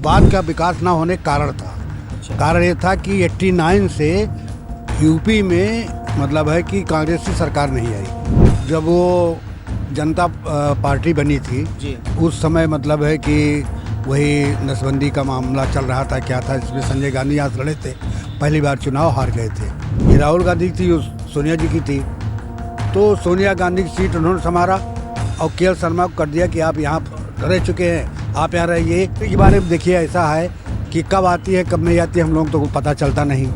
बाद का विकास ना होने का कारण था। कारण ये था कि 89 से यूपी में मतलब है कि कांग्रेस की सरकार नहीं आई। जब वो जनता पार्टी बनी थी जी। उस समय मतलब है कि वही नसबंदी का मामला चल रहा था, क्या था, इसमें संजय गांधी यहाँ लड़े थे, पहली बार चुनाव हार गए थे। ये राहुल गांधी थी, सोनिया जी की थी, तो सोनिया गांधी की सीट उन्होंने संभाला और के.एल. शर्मा को कर दिया कि आप यहाँ रह चुके हैं, आप यहाँ रहिए। इस बारे में देखिए ऐसा है कि कब आती है कब नहीं आती है हम लोग तो पता चलता नहीं।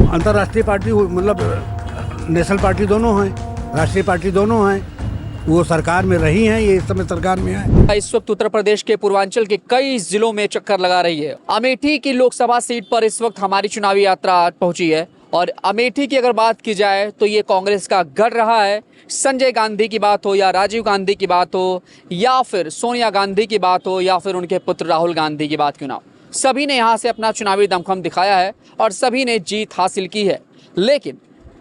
अंतर्राष्ट्रीय पार्टी मतलब नेशनल पार्टी दोनों हैं, राष्ट्रीय पार्टी दोनों हैं, वो सरकार में रही हैं, ये इस समय सरकार में है। इस वक्त उत्तर प्रदेश के पूर्वांचल के कई जिलों में चक्कर लगा रही है। अमेठी की लोकसभा सीट पर इस वक्त हमारी चुनावी यात्रा आज पहुंची है और अमेठी की अगर बात की जाए तो ये कांग्रेस का गढ़ रहा है। संजय गांधी की बात हो या राजीव गांधी की बात हो या फिर सोनिया गांधी की बात हो या फिर उनके पुत्र राहुल गांधी की बात क्यों ना हो, सभी ने यहाँ से अपना चुनावी दमखम दिखाया है और सभी ने जीत हासिल की है। लेकिन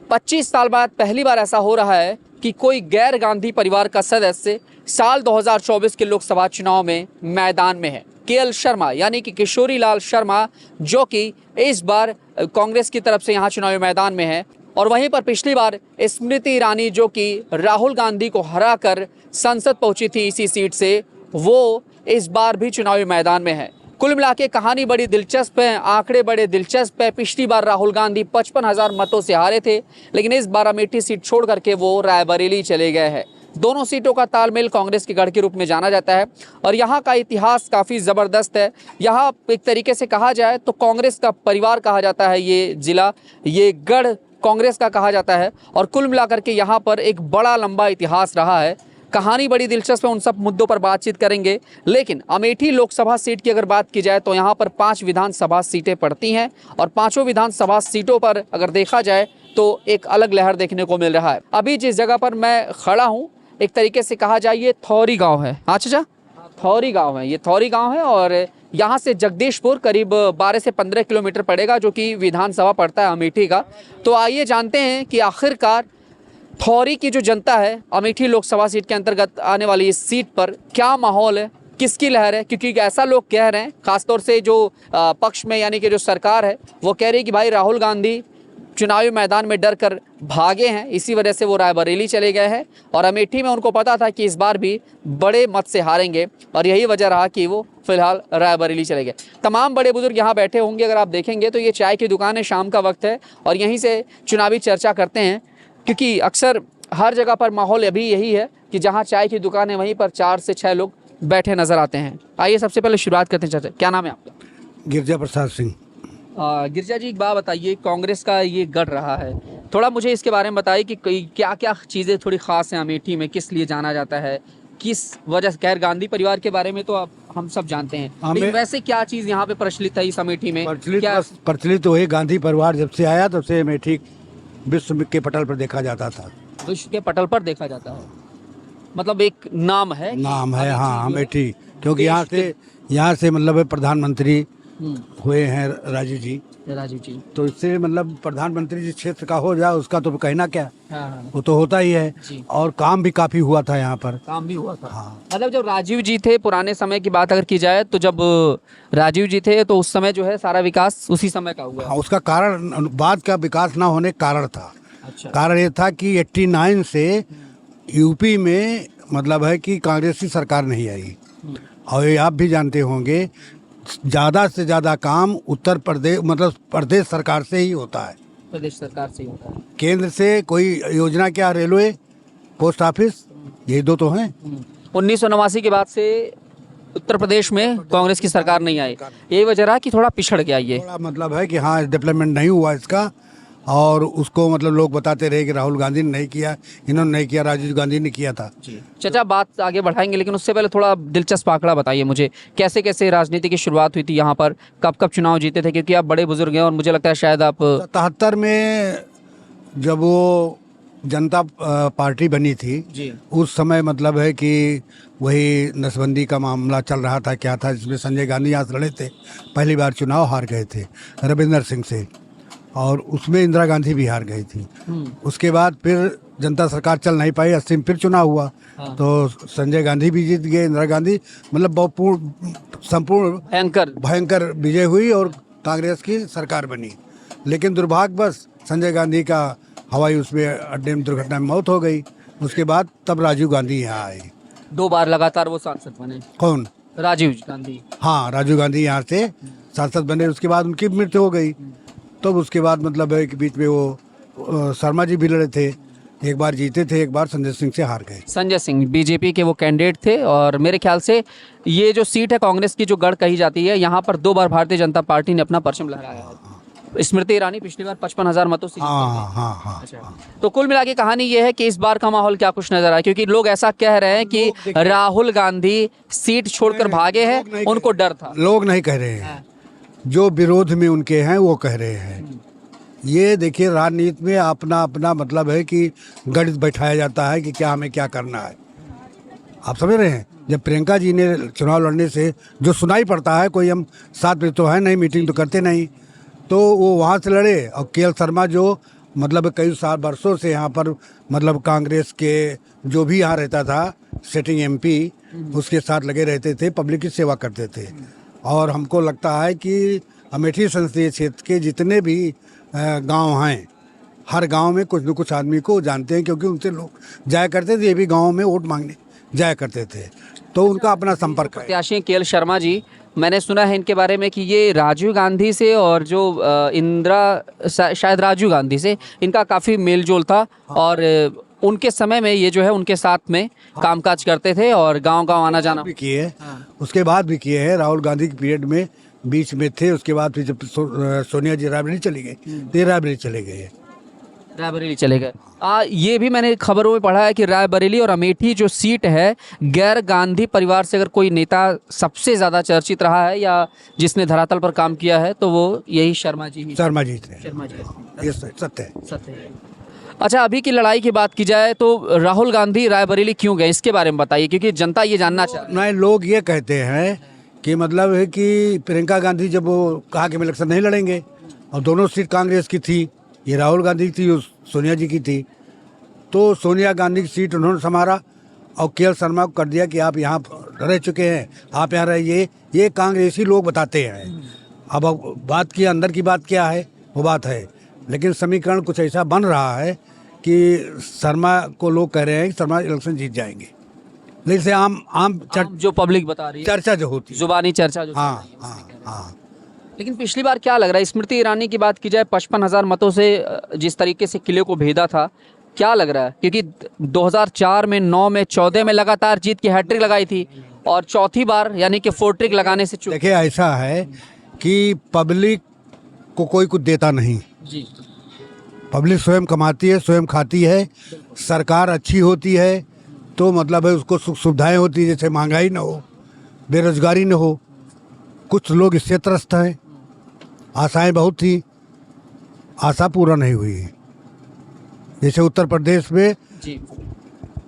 25 साल बाद पहली बार ऐसा हो रहा है कि कोई गैर गांधी परिवार का सदस्य साल 2024 के लोकसभा चुनाव में मैदान में है। के.एल. शर्मा यानी कि किशोरी लाल शर्मा जो कि इस बार कांग्रेस की तरफ से यहाँ चुनावी मैदान में है और वहीं पर पिछली बार स्मृति ईरानी जो कि राहुल गांधी को हराकर संसद पहुंची थी इसी सीट से, वो इस बार भी चुनावी मैदान में है। कुल मिला के कहानी बड़ी दिलचस्प है, आंकड़े बड़े दिलचस्प है। पिछली बार राहुल गांधी 55,000 मतों से हारे थे, लेकिन इस बार अमेठी सीट छोड़ करके वो रायबरेली चले गए हैं। दोनों सीटों का तालमेल कांग्रेस के गढ़ के रूप में जाना जाता है और यहाँ का इतिहास काफ़ी ज़बरदस्त है। यहाँ एक तरीके से कहा जाए तो कांग्रेस का परिवार कहा जाता है, ये ज़िला, ये गढ़ कांग्रेस का कहा जाता है और कुल मिलाकर के यहाँ पर एक बड़ा लंबा इतिहास रहा है। कहानी बड़ी दिलचस्प है, उन सब मुद्दों पर बातचीत करेंगे। लेकिन अमेठी लोकसभा सीट की अगर बात की जाए तो यहाँ पर 5 विधानसभा सीटें पड़ती हैं और पांचों विधानसभा सीटों पर अगर देखा जाए तो एक अलग लहर देखने को मिल रहा है। अभी जिस जगह पर मैं खड़ा हूँ एक तरीके से कहा जाए ये थौरी गाँव है। हाँ चाचा, थौरी गाँव है, ये थौरी गाँव है और यहाँ से जगदीशपुर करीब 12 से 15 किलोमीटर पड़ेगा जो कि विधानसभा पड़ता है अमेठी का। तो आइए जानते हैं कि आखिरकार थौरी की जो जनता है अमेठी लोकसभा सीट के अंतर्गत आने वाली इस सीट पर क्या माहौल है, किसकी लहर है। क्योंकि ऐसा लोग कह रहे हैं, खासतौर से जो पक्ष में यानी कि जो सरकार है वो कह रही है कि भाई राहुल गांधी चुनावी मैदान में डर कर भागे हैं, इसी वजह से वो रायबरेली चले गए हैं और अमेठी में उनको पता था कि इस बार भी बड़े मत से हारेंगे और यही वजह रहा कि वो फिलहाल रायबरेली चले गए। तमाम बड़े बुजुर्ग यहाँ बैठे होंगे, अगर आप देखेंगे तो ये चाय की दुकान है, शाम का वक्त है और यहीं से चुनावी चर्चा करते हैं क्योंकि अक्सर हर जगह पर माहौल अभी यही है कि जहाँ चाय की दुकान है वहीं पर 4 से 6 लोग बैठे नजर आते हैं। आइए सबसे पहले शुरुआत करते हैं। चाचा क्या नाम है आपका? गिरजा प्रसाद सिंह। गिरजा जी एक बात बताइए, कांग्रेस का ये गढ़ रहा है, थोड़ा मुझे इसके बारे में बताइए कि क्या क्या चीज़ें थोड़ी ख़ास हैं अमेठी में, किस लिए जाना जाता है, किस वजह से। खैर गांधी परिवार के बारे में तो आप हम सब जानते हैं, लेकिन वैसे क्या चीज़ यहाँ पे प्रचलित है इस अमेठी में? प्रचलित तो है, गांधी परिवार जब से आया तब से अमेठी विश्व के पटल पर देखा जाता था। विश्व के पटल पर देखा जाता है, मतलब एक नाम है, नाम है हाँ अमेठी, क्योंकि यहाँ से मतलब प्रधानमंत्री हुए हैं राजीव जी, तो इससे मतलब प्रधानमंत्री जिस क्षेत्र का हो जाए उसका तो कहना क्या। हाँ। वो तो होता ही है और काम भी काफी हुआ था यहाँ पर। काम भी हुआ था हाँ। मतलब जब राजीव जी थे, पुराने समय की बात अगर की जाए तो जब राजीव जी थे तो उस समय जो है सारा विकास उसी समय का हुआ। हाँ, उसका कारण बाद का विकास ना होने का कारण था। अच्छा। कारण ये था कि 89 से यूपी में मतलब है कि कांग्रेस की सरकार नहीं आई और ये आप भी जानते होंगे ज़्यादा से ज़्यादा काम उत्तर प्रदेश मतलब प्रदेश सरकार से ही होता है, प्रदेश सरकार से ही होता है। केंद्र से कोई योजना क्या, रेलवे, पोस्ट ऑफिस, यही दो तो हैं। 1989 के बाद से उत्तर प्रदेश में कांग्रेस की सरकार नहीं आई, यही वजह रहा कि थोड़ा पिछड़ गया ये। थोड़ा मतलब है कि हाँ डेवलपमेंट नहीं हुआ इसका और उसको मतलब लोग बताते रहे कि राहुल गांधी ने नहीं किया, इन्होंने नहीं किया, राजीव गांधी ने किया था। चाचा बात आगे बढ़ाएंगे लेकिन उससे पहले थोड़ा दिलचस्प आंकड़ा बताइए मुझे, कैसे कैसे राजनीति की शुरुआत हुई थी यहाँ पर, कब कब चुनाव जीते थे? क्योंकि आप बड़े बुजुर्ग हैं और मुझे लगता है शायद आप 77 में जब वो जनता पार्टी बनी थी उस समय मतलब है कि वही नसबंदी का मामला चल रहा था, क्या था, जिसमें संजय गांधी यहाँ लड़े थे, पहली बार चुनाव हार गए थे रविंदर सिंह से और उसमें इंदिरा गांधी भी हार गई थी। उसके बाद फिर जनता सरकार चल नहीं पाई, 80 में फिर चुनाव हुआ। हाँ। तो संजय गांधी भी जीत गए, इंदिरा गांधी, मतलब बहुत संपूर्ण भयंकर विजय हुई और कांग्रेस की सरकार बनी। लेकिन दुर्भाग्यवश संजय गांधी का हवाई उसमें अड्डे में दुर्घटना में मौत हो गई। उसके बाद तब राजीव गांधी यहाँ आए। 2 बार लगातार वो सांसद बने। कौन? राजीव गांधी। हाँ, राजीव गांधी यहाँ से सांसद बने, उसके बाद उनकी मृत्यु हो गई। तब उसके बाद मतलब है कि बीच में वो शर्मा जी भी लड़े थे, एक बार जीते थे, एक बार संजय सिंह से हार गए। संजय सिंह बीजेपी के वो कैंडिडेट थे और मेरे ख्याल से ये जो सीट है कांग्रेस की जो गढ़ कही जाती है, यहाँ पर 2 बार भारतीय जनता पार्टी ने अपना परचम लहराया है। स्मृति ईरानी पिछली बार 55,000 मतों से जीती थी। हाँ। अच्छा, तो कुल मिला के कहानी ये है कि इस बार का माहौल क्या कुछ नजर आया, क्योंकि लोग ऐसा कह रहे हैं कि राहुल गांधी सीट छोड़कर भागे हैं, उनको डर था। लोग नहीं कह रहे हैं, जो विरोध में उनके हैं वो कह रहे हैं। ये देखिए, राजनीति में अपना अपना मतलब है कि गणित बैठाया जाता है कि क्या हमें क्या करना है। आप समझ रहे हैं? जब प्रियंका जी ने चुनाव लड़ने से जो सुनाई पड़ता है, कोई हम साथ में तो है नहीं, मीटिंग तो करते नहीं, तो वो वहाँ से लड़े। और के एल शर्मा जो मतलब कई साल बरसों से यहाँ पर मतलब कांग्रेस के जो भी यहाँ रहता था सिटिंग एमपी, उसके साथ लगे रहते थे, पब्लिक की सेवा करते थे। और हमको लगता है कि अमेठी संसदीय क्षेत्र के जितने भी गांव हैं, हर गांव में कुछ न कुछ आदमी को जानते हैं, क्योंकि उनसे लोग जाया करते थे, ये भी गाँव में वोट मांगने जाया करते थे, तो उनका अपना संपर्क है। प्रत्याशी के एल शर्मा जी, मैंने सुना है इनके बारे में कि ये राजीव गांधी से और जो शायद राजीव गांधी से इनका काफ़ी मेल जोल था और उनके समय में ये जो है उनके साथ में कामकाज करते थे और गांव-गांव आना जाना भी किए हैं। उसके बाद भी किए हैं, राहुल गांधी के पीरियड में बीच में थे। उसके बाद फिर जब सोनिया जी रायबरेली चली गई, तो रायबरेली चले गए, रायबरेली चले गए। ये भी मैंने खबरों में पढ़ा है कि रायबरेली और अमेठी जो सीट है, गैर गांधी परिवार से अगर कोई नेता सबसे ज़्यादा चर्चित रहा है या जिसने धरातल पर काम किया है, तो वो यही शर्मा जी थे। शर्मा जी, ये सत्य है। अच्छा, अभी की लड़ाई की बात की जाए तो राहुल गांधी रायबरेली क्यों गए, इसके बारे में बताइए, क्योंकि जनता ये जानना चाहती है। नहीं, लोग ये कहते हैं कि मतलब है कि प्रियंका गांधी जब वो कहा कि हम इलेक्शन नहीं लड़ेंगे, और दोनों सीट कांग्रेस की थी, ये राहुल गांधी की थी, सोनिया जी की थी, तो सोनिया गांधी की सीट उन्होंने संभाला और के एल शर्मा को कर दिया कि आप यहाँ रह चुके हैं, आप यहाँ रहिए। ये कांग्रेसी लोग बताते हैं। अब बात की अंदर की बात क्या है वो बात है, लेकिन समीकरण कुछ ऐसा बन रहा है कि शर्मा को लोग कह रहे हैं कि शर्मा इलेक्शन जीत जाएंगे। लेकिन आम जो पब्लिक बता रही है, चर्चा जो होती है, जुबानी चर्चा जो हाँ। लेकिन पिछली बार क्या लग रहा है, स्मृति ईरानी की बात की जाए, 55,000 मतों से जिस तरीके से किले को भेदा था, क्या लग रहा है? क्योंकि 2004 में, 9 में, 14 में लगातार जीत की हैट्रिक लगाई थी और चौथी बार यानी कि फोर्ट्रिक लगाने से चूक। देखिए, ऐसा है कि पब्लिक को कोई कुछ देता नहीं जी। पब्लिक स्वयं कमाती है, स्वयं खाती है। सरकार अच्छी होती है तो मतलब है उसको सुख सुविधाएँ होती है, जैसे महंगाई ना हो, बेरोजगारी न हो। कुछ लोग इससे त्रस्त हैं, आशाएं बहुत थी, आशा पूरा नहीं हुई। जैसे उत्तर प्रदेश में जी।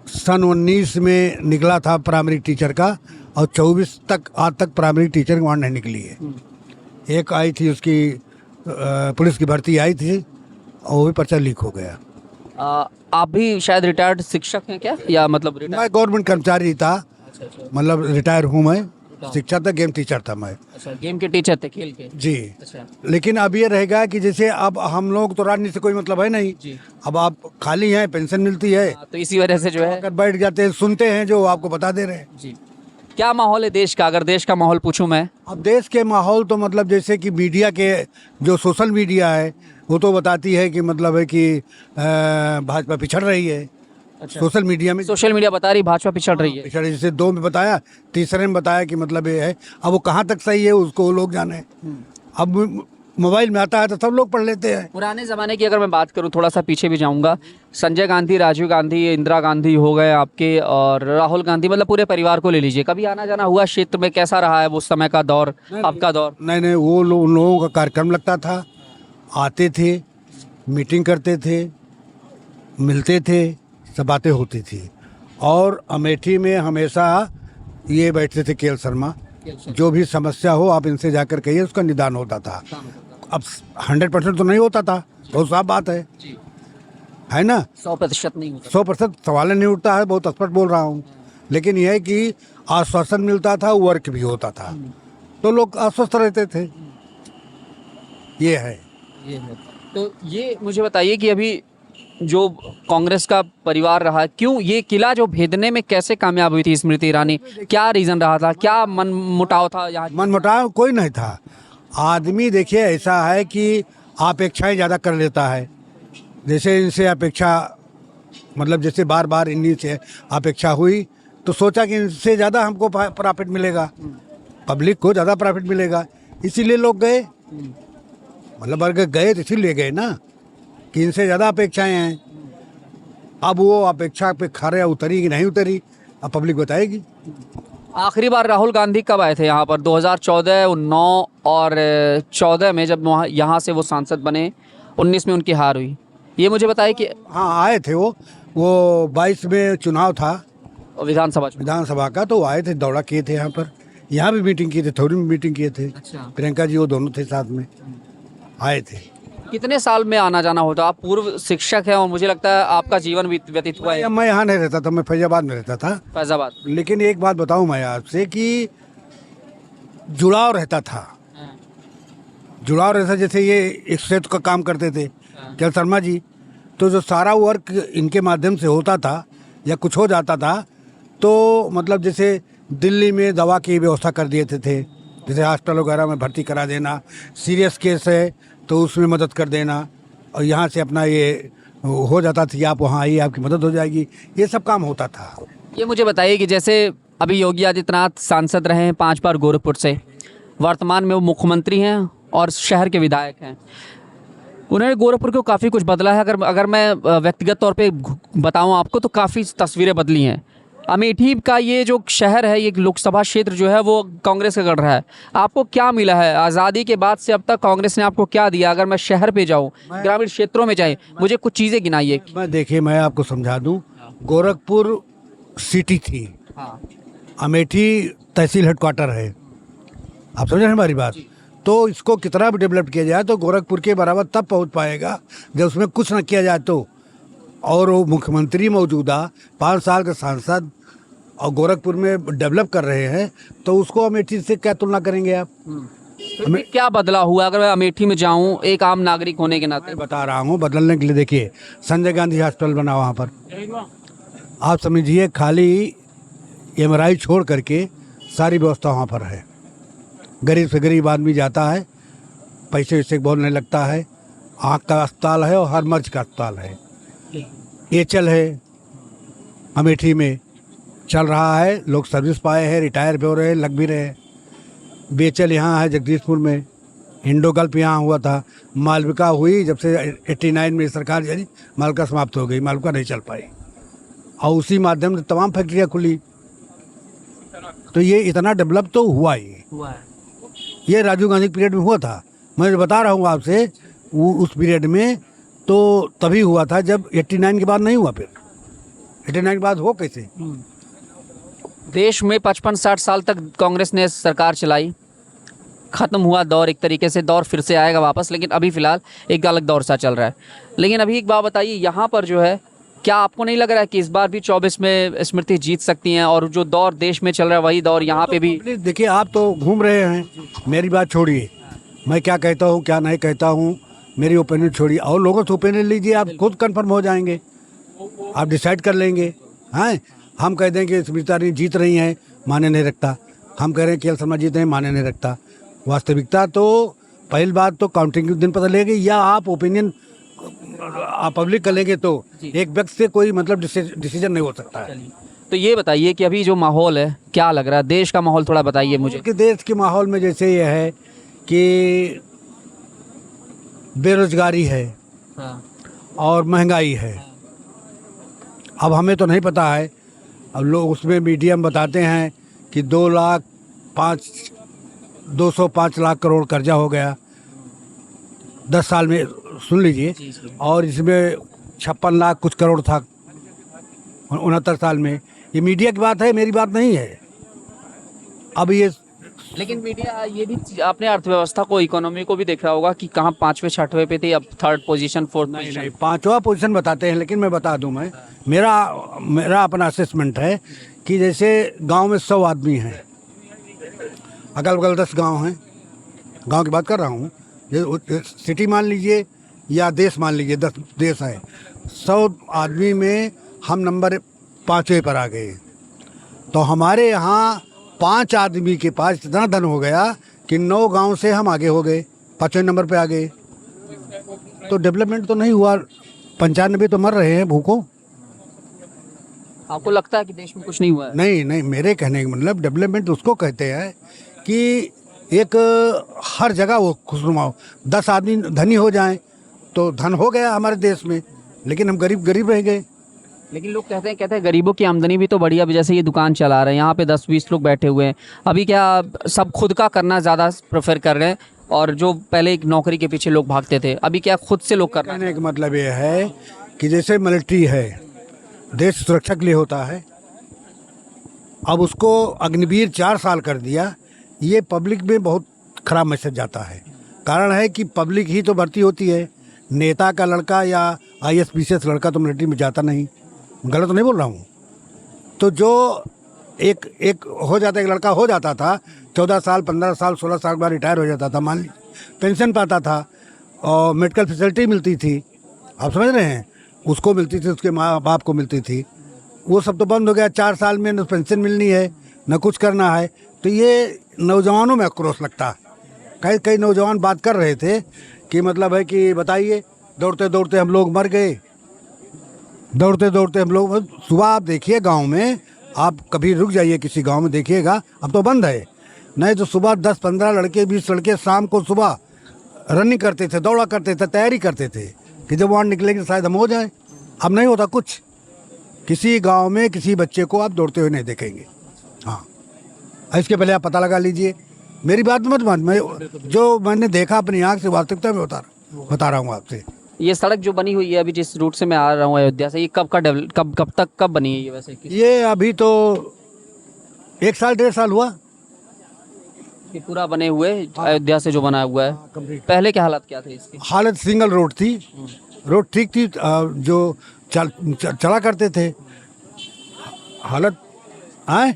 सन 19 में निकला था प्राइमरी टीचर का, और 24 तक आज तक प्राइमरी टीचर की वहाँ नहीं निकली है। एक आई थी, उसकी पुलिस की भर्ती आई थी और वो भी पर्चा लीक हो गया। आप भी शायद रिटायर्ड शिक्षक हैं क्या, या मतलब मैं गवर्नमेंट कर्मचारी था। अच्छा। मतलब रिटायर हूँ मैं, शिक्षक था, गेम टीचर था मैं। अच्छा, गेम के टीचर थे, खेल के। जी। अच्छा। लेकिन अब ये रहेगा कि जैसे अब हम लोग तो राजनीति से कोई मतलब है नहीं जी। अब आप खाली हैं, पेंशन मिलती है, तो इसी वजह से जो है अगर बैठ जाते हैं, सुनते हैं जो आपको बता दे रहे हैं। जी। क्या माहौल है देश का, अगर देश का माहौल पूछूं मैं? अब देश के माहौल तो मतलब जैसे कि मीडिया के जो सोशल मीडिया है वो तो बताती है कि मतलब है कि भाजपा पिछड़ रही है। अच्छा। सोशल मीडिया में सोशल मीडिया बता रही भाजपा पिछड़ रही है। पिछड़, जैसे 2 में बताया, तीसरे में बताया कि मतलब ये है। अब वो कहाँ तक सही है उसको वो लोग जाने। अब मोबाइल में आता है तो सब लोग पढ़ लेते हैं। पुराने ज़माने की अगर मैं बात करूं, थोड़ा सा पीछे भी जाऊंगा, संजय गांधी, राजीव गांधी, इंदिरा गांधी हो गए आपके, और राहुल गांधी, मतलब पूरे परिवार को ले लीजिए, कभी आना जाना हुआ क्षेत्र में? कैसा रहा है वो समय का दौर, आपका दौर? नहीं, वो उन लोगों का कार्यक्रम लगता था, आते थे, मीटिंग करते थे, मिलते थे, सब बातें होती थी। और अमेठी में हमेशा ये बैठते थे के एल शर्मा, जो भी समस्या हो आप इनसे जाकर कहिए, उसका निदान होता था। अब 100% तो नहीं होता था, बहुत साफ बात है। है ना। 100% नहीं होता। 100% सवाल नहीं उठता है, बहुत स्पष्ट बोल रहा हूँ। लेकिन यह है कि आश्वासन मिलता था, वर्क भी होता था, तो लोग आश्वस्त रहते थे। ये है। ये है। तो ये मुझे बताइए कि अभी जो कांग्रेस का परिवार रहा, क्यों ये किला जो भेदने में कैसे कामयाब हुई थी स्मृति ईरानी? क्या रीजन रहा था, क्या मन मुटाव था यहाँ? मनमुटाव कोई नहीं था। आदमी देखिए ऐसा है कि अपेक्षाएं ज़्यादा कर लेता है। जैसे इनसे अपेक्षा, मतलब जैसे बार बार इन्हीं से अपेक्षा हुई तो सोचा कि इनसे ज़्यादा हमको प्रॉफिट मिलेगा, पब्लिक को ज़्यादा प्रॉफिट मिलेगा, इसीलिए लोग गए। मतलब अगर गए तो इसीलिए गए ना कि इनसे ज़्यादा अपेक्षाएं हैं। अब वो अपेक्षा पे खरे उतरी कि नहीं उतरी, अब पब्लिक बताएगी। आखिरी बार राहुल गांधी कब आए थे यहाँ पर? 2014, 9 और 14 में जब वहाँ यहाँ से वो सांसद बने, 19 में उनकी हार हुई। ये मुझे बताइए कि हाँ आए थे वो 22 में चुनाव था विधानसभा का, तो वो आए थे, दौरा किए थे यहाँ पर, यहाँ भी मीटिंग किए थे, थोड़ी में मीटिंग किए थे। अच्छा। प्रियंका जी वो दोनों थे साथ में, आए थे। कितने साल में आना जाना होता? आप पूर्व शिक्षक हैं और मुझे लगता है आपका जीवन व्यतीत हुआ है मैं यहाँ नहीं रहता था, मैं फैजाबाद में रहता था। फैजाबाद। लेकिन एक बात बताऊँ मैं आपसे कि जुड़ाव रहता था, जुड़ाव रहता। जैसे ये एक क्षेत्र का काम करते थे कैल शर्मा जी, तो जो सारा वर्क इनके माध्यम से होता था या कुछ हो जाता था तो मतलब जैसे दिल्ली में दवा की व्यवस्था कर दिए थे, जैसे हॉस्पिटल वगैरह में भर्ती करा देना, सीरियस केस है तो उसमें मदद कर देना, और यहाँ से अपना ये हो जाता था कि आप वहाँ आइए आपकी मदद हो जाएगी, ये सब काम होता था। ये मुझे बताइए कि जैसे अभी योगी आदित्यनाथ सांसद रहे हैं 5 बार गोरखपुर से, वर्तमान में वो मुख्यमंत्री हैं और शहर के विधायक हैं। उन्होंने गोरखपुर को काफ़ी कुछ बदला है। अगर मैं व्यक्तिगत तौर पे बताऊं आपको तो काफ़ी तस्वीरें बदली हैं। अमेठी का ये जो शहर है, ये लोकसभा क्षेत्र जो है वो कांग्रेस का गढ़ रहा है। आपको क्या मिला है आज़ादी के बाद से अब तक? कांग्रेस ने आपको क्या दिया? अगर मैं शहर पे जाऊं, ग्रामीण क्षेत्रों में जाए, मुझे कुछ चीज़ें गिनाइए। मैं देखिए मैं आपको समझा दूं, गोरखपुर सिटी थी, अमेठी तहसील हेडक्वार्टर है, आप समझ रहे हैं हमारी बात। तो इसको कितना भी डेवलप किया जाए तो गोरखपुर के बराबर तब पहुंच पाएगा जब उसमें कुछ न किया जाए तो। और वो मुख्यमंत्री मौजूदा 5 साल के सांसद और गोरखपुर में डेवलप कर रहे हैं, तो उसको अमेठी से क्या तुलना करेंगे आप? क्या बदला हुआ अगर मैं अमेठी में जाऊं एक आम नागरिक होने के नाते? बता रहा हूँ बदलने के लिए। देखिए संजय गांधी हॉस्पिटल बना वहाँ पर, आप समझिए खाली MRI छोड़ करके सारी व्यवस्था वहाँ पर है। गरीब से गरीब आदमी जाता है, पैसे वैसे बोलने लगता है, आँख का अस्पताल है और हर मर्ज का अस्पताल है। एचएल है अमेठी में चल रहा है, लोग सर्विस पाए हैं, रिटायर भी हो रहे हैं, लग भी रहे हैं। BHL यहाँ है जगदीशपुर में, इंडोगल्फ यहाँ हुआ था, मालविका हुई जब से 89 में सरकार जारी, मालविका समाप्त हो गई, मालविका नहीं चल पाई, और उसी माध्यम से तमाम फैक्ट्रियाँ खुली। तो ये इतना डेवलप तो हुआ ही हुआ है। ये राजीव गांधी पीरियड में हुआ था। मैं बता रहा हूँ आपसे, उस पीरियड में तो तभी हुआ था जब 89 के बाद नहीं हुआ। फिर 89 के बाद हो कैसे? देश में 55-60 साल तक कांग्रेस ने सरकार चलाई, ख़त्म हुआ दौर एक तरीके से, दौर फिर से आएगा वापस, लेकिन अभी फ़िलहाल एक अलग दौर सा चल रहा है। लेकिन अभी एक बात बताइए, यहाँ पर जो है, क्या आपको नहीं लग रहा है कि इस बार भी 24 में स्मृति जीत सकती हैं? और जो दौर देश में चल रहा है वही दौर यहाँ पे भी। देखिए आप तो घूम रहे हैं, मेरी बात छोड़िए, मैं क्या कहता हूँ क्या नहीं कहता हूँ, मेरी ओपिनियन छोड़िए, और लोगों से ओपिनियन लीजिए, आप खुद कंफर्म हो जाएंगे, आप डिसाइड कर लेंगे। हाँ, हम कह दें कि स्मृति ईरानी जीत रही हैं, माने नहीं रखता। हम कह रहे हैं कैल शर्मा जीत रहे हैं, माने नहीं रखता। वास्तविकता तो पहली बात तो काउंटिंग के दिन पता लगेगी, या आप ओपिनियन आप पब्लिक कर लेंगे तो एक व्यक्ति से कोई मतलब डिसीजन नहीं हो सकता है। तो ये बताइए कि अभी जो माहौल है क्या लग रहा है, देश का माहौल थोड़ा बताइए मुझे। कि देश के माहौल में जैसे ये है कि बेरोजगारी है और महंगाई है। अब हमें तो नहीं पता है, अब लोग उसमें मीडिया में बताते हैं कि 205 लाख करोड़ कर्जा हो गया 10 साल में, सुन लीजिए, और इसमें 56 लाख कुछ करोड़ था 69 साल में। ये मीडिया की बात है, मेरी बात नहीं है। अब ये लेकिन मीडिया ये भी आपने अर्थव्यवस्था को, इकोनॉमी को भी देखा होगा कि कहाँ 5वें 6वें पे थी, अब 3rd पोजीशन 4th नहीं पोजीशन। नहीं, 5वां पोजीशन बताते हैं, लेकिन मैं बता दूं, मैं मेरा मेरा अपना असेसमेंट है कि जैसे गांव में 100 आदमी हैं, अगल बगल 10 गांव हैं, गांव की बात कर रहा हूँ, ये सिटी मान लीजिए या देश मान लीजिए, 10 देश है, 100 आदमी में हम नंबर 5वें पर आ गए। तो हमारे यहाँ 5 आदमी के पास इतना धन हो गया कि 9 गांव से हम आगे हो गए, 5वें नंबर पे आ गए। तो डेवलपमेंट तो नहीं हुआ, 95 तो मर रहे हैं भूखों। आपको लगता है कि देश में कुछ नहीं हुआ है? नहीं नहीं, मेरे कहने का मतलब डेवलपमेंट उसको कहते हैं कि एक हर जगह वो खुशनुमा हो, 10 आदमी धनी हो जाएं तो धन हो गया हमारे देश में, लेकिन हम गरीब गरीब रह गए। लेकिन लोग कहते हैं गरीबों की आमदनी भी तो बढ़ी। अभी जैसे ये दुकान चला रहे हैं, यहाँ पे 10-20 लोग बैठे हुए हैं, अभी क्या सब खुद का करना ज़्यादा प्रेफर कर रहे हैं, और जो पहले एक नौकरी के पीछे लोग भागते थे, अभी क्या खुद से लोग कर रहे हैं? कहने का मतलब ये है कि जैसे मिलिट्री है, देश सुरक्षा के लिए होता है, अब उसको अग्निवीर 4 साल कर दिया, ये पब्लिक में बहुत खराब मैसेज जाता है। कारण है कि पब्लिक ही तो भर्ती होती है, नेता का लड़का या IAS-PCS लड़का तो मिलिट्री में जाता नहीं। गलत तो नहीं बोल रहा हूँ। तो जो एक हो जाता, एक लड़का हो जाता था 14 साल 15 साल 16 साल बाद रिटायर हो जाता था, मान लीजिए, पेंशन पाता था और मेडिकल फैसिलिटी मिलती थी, आप समझ रहे हैं, उसको मिलती थी, उसके माँ बाप को मिलती थी, वो सब तो बंद हो गया। 4 साल में न पेंशन मिलनी है न कुछ करना है। तो ये नौजवानों में आक्रोश लगता है। कई नौजवान बात कर रहे थे कि मतलब है कि बताइए, दौड़ते दौड़ते हम लोग मर गए, दौड़ते दौड़ते हम लोग। सुबह आप देखिए गांव में, आप कभी रुक जाइए किसी गांव में, देखिएगा, अब तो बंद है, नहीं तो सुबह 10-15 लड़के 20 लड़के शाम को सुबह रनिंग करते थे, दौड़ा करते थे, तैयारी करते थे कि जब वहाँ निकलेंगे शायद हम हो जाए। अब नहीं होता कुछ, किसी गांव में किसी बच्चे को आप दौड़ते हुए नहीं देखेंगे। हाँ, इसके पहले आप पता लगा लीजिए, मेरी बात मत मान, मैं जो मैंने देखा अपनी आँख से वास्तविकता में बता रहा हूँ आपसे। ये सड़क जो बनी हुई है अभी, जिस रूट से मैं आ रहा हूँ अयोध्या से, ये कब बनी है ये वैसे? ये अभी तो 1 साल 1.5 साल हुआ ये पूरा बने हुए अयोध्या से जो बना हुआ है। पहले क्या हालत क्या थे इसकी? हालत सिंगल रोड थी, रोड ठीक थी, जो चला करते थे। हालत आए,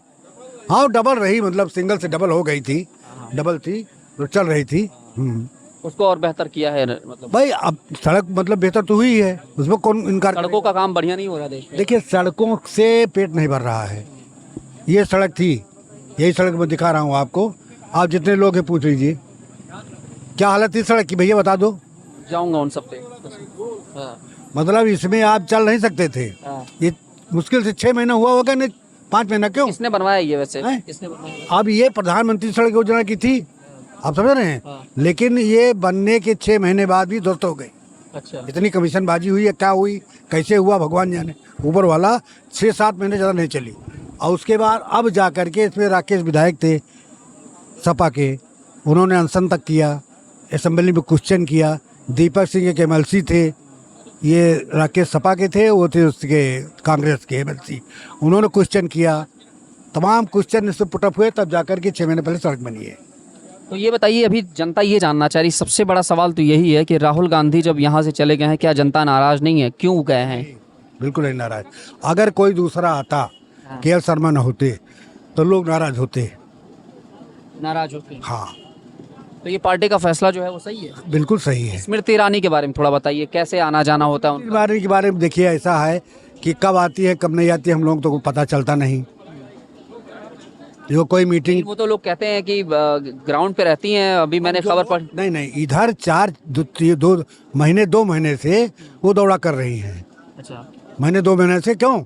हाँ डबल रही, मतलब सिंगल से डबल हो गई थी, डबल थी तो चल रही थी। उसको और बेहतर किया है मतलब? भाई अब सड़क मतलब बेहतर तो हुई है, उसमें कौन इनकार। सड़कों का काम बढ़िया नहीं हो रहा देश में। देखिए, सड़कों से पेट नहीं भर रहा है। ये सड़क थी, यही सड़क मैं दिखा रहा हूँ आपको, आप जितने लोग हैं पूछ लीजिए क्या हालत थी सड़क की, भैया बता दो। जाऊंगा उन सब पे। हाँ। मतलब इसमें आप चल नहीं सकते थे। हाँ। ये मुश्किल से 6 महीना हुआ होगा, नहीं 5 महीना। क्यों? किसने बनवाया ये वैसे? हैं? किसने बनवाया? अब ये प्रधानमंत्री सड़क योजना की थी, आप समझ रहे हैं। हाँ। लेकिन ये बनने के 6 महीने बाद भी ध्वस्त हो गई। अच्छा। इतनी कमीशन बाजी हुई है, क्या हुई, कैसे हुआ, भगवान जाने, ऊपर वाला। 6-7 महीने ज़्यादा नहीं चली। और उसके बाद अब जा करके इसमें राकेश विधायक थे सपा के, उन्होंने अनशन तक किया, असेंबली में क्वेश्चन किया। दीपक सिंह एक MLC थे, ये राकेश सपा के थे, वो थे उसके कांग्रेस के MLC, उन्होंने क्वेश्चन किया, तमाम क्वेश्चन इससे पुटअप हुए, तब जाकर के 6 महीने पहले सड़क बनी है। तो ये बताइए, अभी जनता ये जानना चाह रही, सबसे बड़ा सवाल तो यही है कि राहुल गांधी जब यहाँ से चले गए हैं, क्या जनता नाराज नहीं है? क्यों गए हैं? बिल्कुल नहीं नाराज। अगर कोई दूसरा आता, KL शर्मा न होते, तो लोग नाराज होते। नाराज होते? हाँ, तो ये पार्टी का फैसला जो है वो सही है? बिल्कुल सही है। स्मृति ईरानी के बारे में थोड़ा बताइए, कैसे आना जाना होता है उनका? के बारे में देखिए, ऐसा है कि कब आती है कब नहीं आती है, हम लोग तो पता चलता नहीं। जो कोई मीटिंग, वो तो लोग कहते हैं कि ग्राउंड पे रहती हैं। अभी मैंने खबर पढ़ी। नहीं, इधर 2 महीने से वो दौड़ा कर रही हैं। अच्छा। 2 महीने से। क्यों?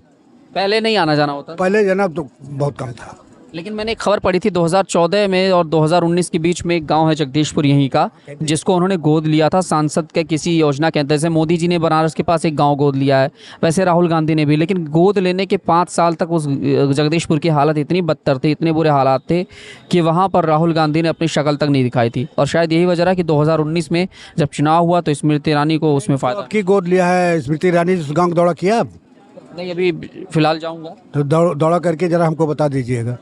पहले नहीं आना जाना होता? पहले जनाब तो बहुत कम था। लेकिन मैंने एक खबर पढ़ी थी 2014 में और 2019 के बीच में, एक गांव है जगदीशपुर यहीं का, जिसको उन्होंने गोद लिया था सांसद के किसी योजना के अंतर्गत। जैसे मोदी जी ने बनारस के पास एक गांव गोद लिया है, वैसे राहुल गांधी ने भी। लेकिन गोद लेने के 5 साल तक उस जगदीशपुर की हालत इतनी बदतर थी, इतने बुरे हालात थे कि वहाँ पर राहुल गांधी ने अपनी शक्ल तक नहीं दिखाई थी। और शायद यही वजह है कि 2019 में जब चुनाव हुआ तो स्मृति ईरानी को उसमें फ़ायदा। की गोद लिया है स्मृति ईरानी, उस गाँव दौड़ा किया? नहीं, अभी फिलहाल जाऊँगा। तो दौड़ा करके जरा हमको बता दीजिएगा।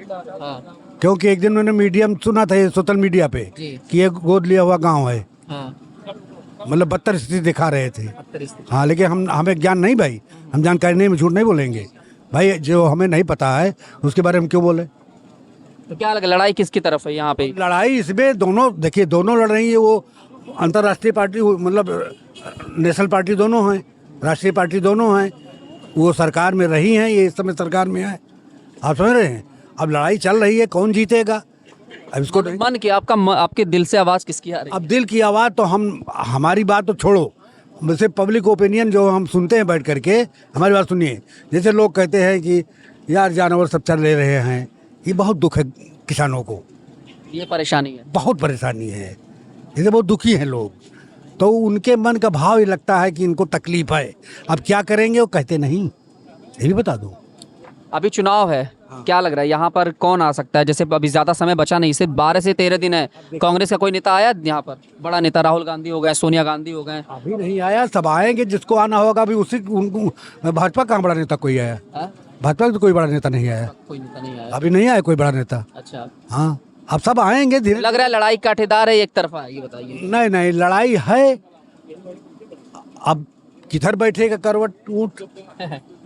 हाँ। क्योंकि एक दिन मैंने मीडियम सुना था ये सोशल मीडिया पे जी। कि ये गोद लिया हुआ गांव है, हाँ, मतलब बदतर स्थिति दिखा रहे थे। 72 हाँ, लेकिन हमें ज्ञान नहीं भाई, हम जानकारी नहीं, झूठ नहीं बोलेंगे भाई, जो हमें नहीं पता है उसके बारे में क्यों बोले। तो क्या लगा लड़ाई किसकी तरफ है यहाँ पे? लड़ाई इसमें दोनों, देखिए दोनों लड़ रही है, वो अंतर्राष्ट्रीय पार्टी मतलब नेशनल पार्टी दोनों हैं, राष्ट्रीय पार्टी दोनों हैं, वो सरकार में रही हैं, ये इस समय सरकार में है, आप समझ रहे हैं। अब लड़ाई चल रही है, कौन जीतेगा अब इसको मन की आपके दिल से आवाज किसकी आ रही है? अब दिल की आवाज़ तो हमारी बात तो छोड़ो, वैसे पब्लिक ओपिनियन जो हम सुनते हैं बैठ करके, हमारी बात सुनिए। जैसे लोग कहते हैं कि यार जानवर सब चल ले रहे हैं, ये बहुत दुख है किसानों को, ये परेशानी है। बहुत परेशानी है, इससे बहुत दुखी हैं लोग, तो उनके मन का भाव ये लगता है कि इनको तकलीफ है। अब क्या करेंगे वो कहते नहीं, ये भी बता दो। अभी चुनाव है, क्या लग रहा है यहाँ पर कौन आ सकता है? जैसे अभी ज्यादा समय बचा नहीं, सिर्फ 12 से 13 दिन है। कांग्रेस का कोई नेता आया यहाँ पर? बड़ा नेता राहुल गांधी हो गए, सोनिया गांधी हो गए। अभी नहीं आया, सब आएंगे, जिसको आना होगा। अभी उसी उनको भाजपा का बड़ा नेता कोई आया? हाँ? भाजपा का तो कोई बड़ा नेता नहीं आया, कोई नेता नहीं आया। अभी नहीं आया कोई बड़ा नेता। अच्छा, हाँ, अब सब आएंगे धीरे। लग रहा है लड़ाई कांटेदार है, एक तरफा है, ये बताइए। नहीं नहीं, लड़ाई है, अब किधर बैठेगा करवट ऊंट,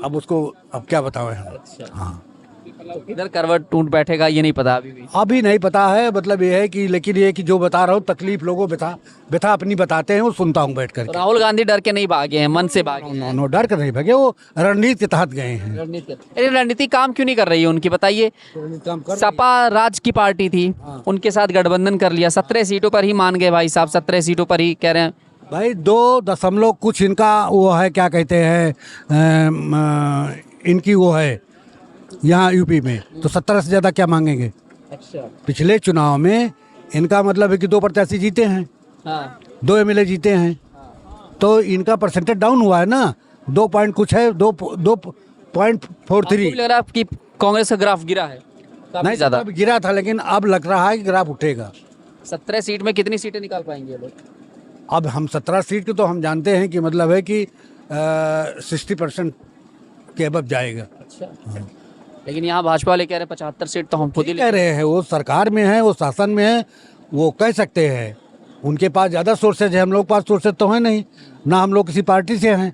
अब उसको अब क्या बताओ हम। अच्छा, हाँ, इधर करवट टूट बैठेगा ये नहीं पता अभी भी। अभी नहीं पता है, मतलब ये है कि, लेकिन ये कि जो बता रहा हूँ तकलीफ लोगों व्यथा अपनी बताते हैं, वो सुनता हूँ बैठ तो करके। राहुल गांधी डर के नहीं भागे हैं, मन से भागे हैं। नो, डर कर नहीं भागे, वो रणनीति के तहत गए हैं। रणनीति काम क्यों नहीं कर रही है उनकी, बताइए। सपा राज की पार्टी थी, उनके साथ गठबंधन कर लिया, 17 सीटों पर ही मान गए भाई साहब, 17 सीटों पर ही कह रहे हैं। भाई 2 कुछ इनका वो है, क्या कहते हैं, इनकी वो है यहाँ यूपी में, तो 17 से ज़्यादा क्या मांगेंगे। अच्छा, पिछले चुनाव में इनका मतलब है कि 2 प्रत्याशी जीते हैं, हाँ, 2 एमएलए जीते हैं, तो इनका परसेंटेज डाउन हुआ है ना, 2 पॉइंट कुछ है, 2.43। लग रहा है कि कांग्रेस का ग्राफ गिरा है काफी नहीं, ज्यादा। अब गिरा था, लेकिन अब लग रहा है कि ग्राफ उठेगा। 17 सीट में कितनी सीटें निकाल पाएंगे ये लोग? अब हम 17 सीट के तो हम जानते हैं कि मतलब है कि 60% के अबव जाएगा। अच्छा, लेकिन यहाँ भाजपा वाले कह रहे हैं 75 सीट तो हम खुद ही कह रहे हैं, वो सरकार में है, वो शासन में है, वो कह सकते हैं, उनके पास ज़्यादा सोर्सेज है, हम लोग पास सोर्सेज तो है नहीं ना, हम लोग किसी पार्टी से हैं,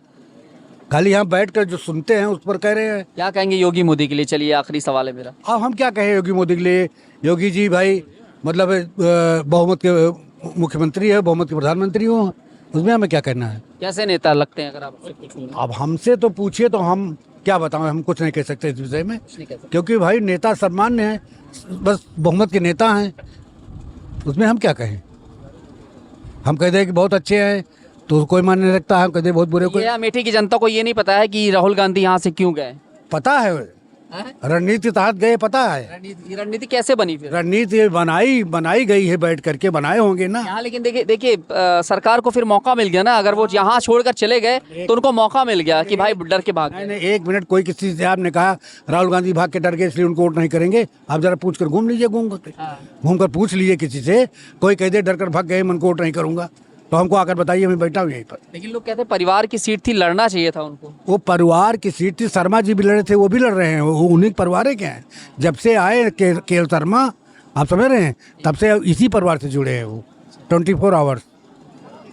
खाली यहाँ बैठ कर जो सुनते हैं उस पर कह रहे हैं। क्या कहेंगे योगी मोदी के लिए? चलिए आखिरी सवाल है मेरा। अब हम क्या कहें योगी मोदी के लिए, योगी जी भाई मतलब बहुमत के मुख्यमंत्री है, बहुमत के प्रधानमंत्री हो, उसमें हमें क्या करना है। कैसे नेता लगते हैं अगर आप पूछें? अब हमसे तो पूछिए तो हम क्या बताएं, हम कुछ नहीं कह सकते इस विषय में, क्योंकि भाई नेता सम्मान्य है, बस बहुमत के नेता हैं, उसमें हम क्या कहें। हम कह दें कि बहुत अच्छे हैं तो कोई मान नहीं रखता है, हम कह दें बहुत बुरे, कोई ये अमेठी की जनता को ये नहीं पता है कि राहुल गांधी यहाँ से क्यों गए। पता है, रणनीति तहत गए, पता है। रणनीति कैसे बनी फिर? रणनीति बनाई गई है, बैठ करके बनाए होंगे ना यहाँ। लेकिन देखिए सरकार को फिर मौका मिल गया ना, अगर वो यहाँ छोड़कर चले गए तो उनको मौका मिल गया कि भाई डर के भाग। नहीं, 1 मिनट, कोई किसी से आपने कहा राहुल गांधी भाग के डर गए इसलिए उनको वोट नहीं करेंगे। आप जरा पूछ कर घूम लीजिए, घूम कर पूछ लीजिए किसी से, कोई कह दे डर कर भाग गए, मन को वोट नहीं करूंगा, तो हमको आकर बताइए, मैं बैठा हूँ यहीं पर। लेकिन लोग कहते हैं परिवार की सीट थी, लड़ना चाहिए था उनको। वो परिवार की सीट थी, शर्मा जी भी लड़े थे, वो भी लड़ रहे हैं, वो उन्हीं के परिवार के हैं। जब से आए के शर्मा, आप समझ रहे हैं, तब से इसी परिवार से जुड़े हैं वो 24 आवर्स।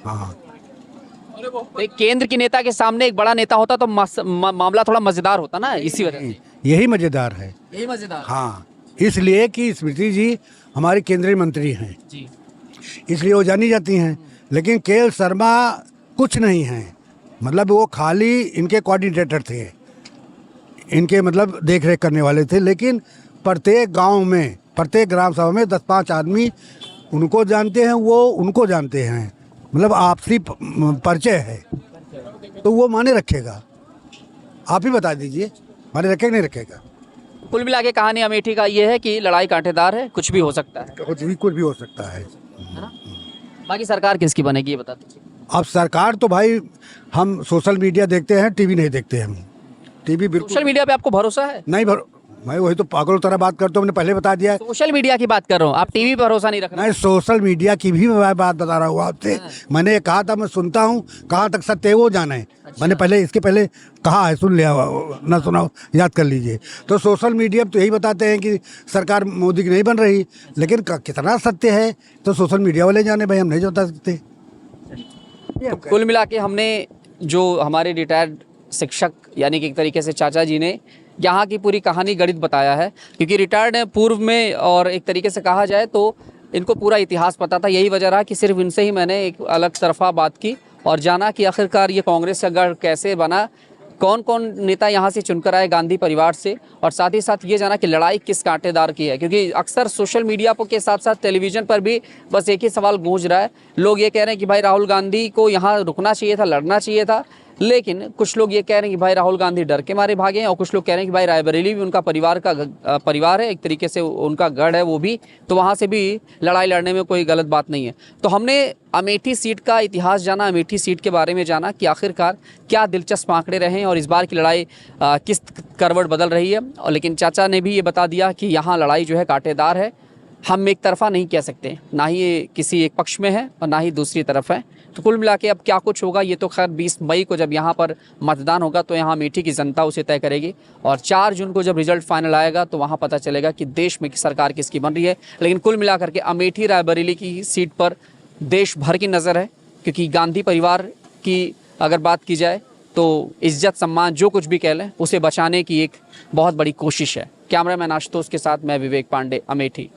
हाँ, एक केंद्र की नेता के सामने एक बड़ा नेता होता तो मामला थोड़ा मजेदार होता ना, इसी वजह से। यही मजेदार है, यही मजेदार। हाँ, इसलिए कि स्मृति जी हमारी केंद्रीय मंत्री हैं जी, इसलिए वो जानी जाती हैं। लेकिन के शर्मा कुछ नहीं हैं, मतलब वो खाली इनके कोऑर्डिनेटर थे, इनके मतलब देख रेख करने वाले थे। लेकिन प्रत्येक गांव में, प्रत्येक ग्राम सभा में 10-5 आदमी उनको जानते हैं, वो उनको जानते हैं, मतलब आपसी परिचय है, तो वो माने रखेगा। आप ही बता दीजिए, माने रखेगा नहीं रखेगा। कुल मिला के कहानी अमेठी का ये है कि लड़ाई कांटेदार है, कुछ भी हो सकता है, कुछ भी हो सकता है। बाकी सरकार किसकी बनेगी ये बता दीजिए। अब सरकार तो भाई हम सोशल मीडिया देखते हैं, टीवी नहीं देखते हम। टीवी बिल्कुल सोशल मीडिया पे आपको भरोसा है? नहीं, मैं वही तो पागलों तरह बात करता हूँ, मैंने पहले बता दिया है। सोशल मीडिया की बात कर रहा हूँ, आप टीवी पर भरोसा नहीं रख रहे। मैं सोशल मीडिया की भी मैं बात बता रहा हूँ आपसे। मैंने ये कहा था, मैं सुनता हूँ, कहाँ तक सत्य है वो जाना है। मैंने पहले इसके पहले कहा है, सुन लिया, ना सुनाओ, याद कर लीजिए। तो सोशल मीडिया तो यही बताते हैं कि सरकार मोदी की नहीं बन रही, लेकिन कितना सत्य है तो सोशल मीडिया वाले जाने, भाई हम नहीं बता सकते। कुल मिला के हमने जो हमारे रिटायर्ड शिक्षक यानी कि एक तरीके से चाचा जी ने यहाँ की पूरी कहानी गणित बताया है, क्योंकि रिटायर्ड है पूर्व में और एक तरीके से कहा जाए तो इनको पूरा इतिहास पता था। यही वजह रहा कि सिर्फ इनसे ही मैंने एक अलग तरफा बात की और जाना कि आखिरकार ये कांग्रेस का गढ़ कैसे बना, कौन कौन नेता यहाँ से चुनकर आए गांधी परिवार से, और साथ ही साथ ये जाना कि लड़ाई किस कांटेदार की है। क्योंकि अक्सर सोशल मीडिया पर के साथ साथ टेलीविज़न पर भी बस एक ही सवाल गूंज रहा है। लोग ये कह रहे हैं कि भाई राहुल गांधी को यहाँ रुकना चाहिए था, लड़ना चाहिए था, लेकिन कुछ लोग ये कह रहे हैं कि भाई राहुल गांधी डर के मारे भागे हैं, और कुछ लोग कह रहे हैं कि भाई रायबरेली भी उनका परिवार है, एक तरीके से उनका गढ़ है वो भी, तो वहाँ से भी लड़ाई लड़ने में कोई गलत बात नहीं है। तो हमने अमेठी सीट का इतिहास जाना, अमेठी सीट के बारे में जाना कि आखिरकार क्या दिलचस्प आंकड़े रहे हैं और इस बार की लड़ाई किस करवट बदल रही है। और लेकिन चाचा ने भी ये बता दिया कि यहाँ लड़ाई जो है कांटेदार है, हम एक तरफा नहीं कह सकते, ना ही ये किसी एक पक्ष में है और ना ही दूसरी तरफ है। तो कुल मिला के अब क्या कुछ होगा ये तो खैर 20 मई को जब यहाँ पर मतदान होगा तो यहाँ अमेठी की जनता उसे तय करेगी, और 4 जून को जब रिजल्ट फाइनल आएगा तो वहाँ पता चलेगा कि देश में सरकार किसकी बन रही है। लेकिन कुल मिलाकर के अमेठी रायबरेली की सीट पर देश भर की नज़र है, क्योंकि गांधी परिवार की अगर बात की जाए तो इज्जत सम्मान जो कुछ भी कह लें उसे बचाने की एक बहुत बड़ी कोशिश है। कैमरामैन आशुतोष के साथ मैं विवेक पांडे, अमेठी।